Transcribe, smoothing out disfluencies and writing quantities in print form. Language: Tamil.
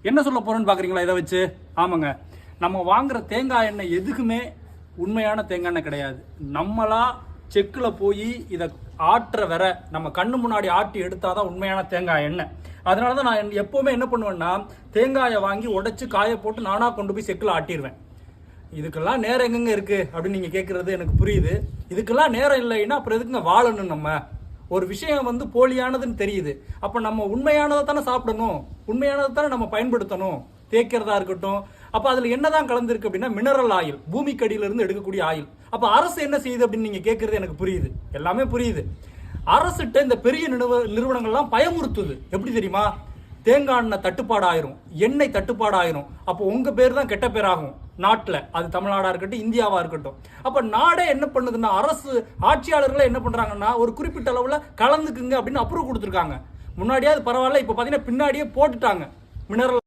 என்ன சொல்ல போறேன்னு பாக்குறீங்களா இதை வச்சு? ஆமாங்க, நம்ம வாங்குற தேங்காய் எண்ணெய் எதுக்குமே உண்மையான தேங்காய் எண்ணெய் கிடையாது. நம்மளா செக்கில் போய் இதை ஆட்டுற வர நம்ம கண்ணு முன்னாடி ஆட்டி எடுத்தாதான் உண்மையான தேங்காய் எண்ணெய். அதனால தான் நான் எப்போவுமே என்ன பண்ணுவேன்னா, தேங்காயை வாங்கி உடைச்சு காய போட்டு நானாக கொண்டு போய் செக்கில் ஆட்டிடுவேன். இதுக்கெல்லாம் நேரம் எங்கெங்க இருக்குது அப்படின்னு நீங்கள் கேட்குறது எனக்கு புரியுது. இதுக்கெல்லாம் நேரம் இல்லைன்னா அப்புறம் எதுக்குங்க வாழணும்? நம்ம ஒரு விஷயம் போலியானதுன்னு தெரியுது, அப்போ நம்ம உண்மையானதை தானே சாப்பிடணும், உண்மையானதை தானே நம்ம பயன்படுத்தணும். தேய்க்கிறதா இருக்கட்டும், அப்போ அதில் என்னதான் கலந்துருக்கு அப்படின்னா மினரல் ஆயில், பூமிக்கடியிலிருந்து எடுக்கக்கூடிய ஆயில். அப்போ அரசு என்ன செய்யுது அப்படின்னு நீங்கள் கேட்குறது எனக்கு புரியுது, எல்லாமே புரியுது. அரசுகிட்ட இந்த பெரிய நிறுவனங்கள்லாம் பயமுறுத்துது. எப்படி தெரியுமா? தேங்காய் எண்ணெய் தட்டுப்பாடு ஆயிரும், எண்ணெய் தட்டுப்பாடு ஆயிரும், அப்போ உங்கள் பேர் தான் கெட்ட பேராகும் நாட்டில். அது தமிழ்நாடாக இருக்கட்டும், இந்தியாவாக இருக்கட்டும். அப்போ நாடே என்ன பண்ணுதுன்னா, அரசு ஆட்சியாளர்களே என்ன பண்ணுறாங்கன்னா, ஒரு குறிப்பிட்ட அளவில் கலந்துக்குங்க அப்படின்னு அப்ரூவ் கொடுத்துருக்காங்க. முன்னாடியாவது பரவாயில்ல, இப்போ பார்த்தீங்கன்னா பின்னாடியே போட்டுட்டாங்க மினரல்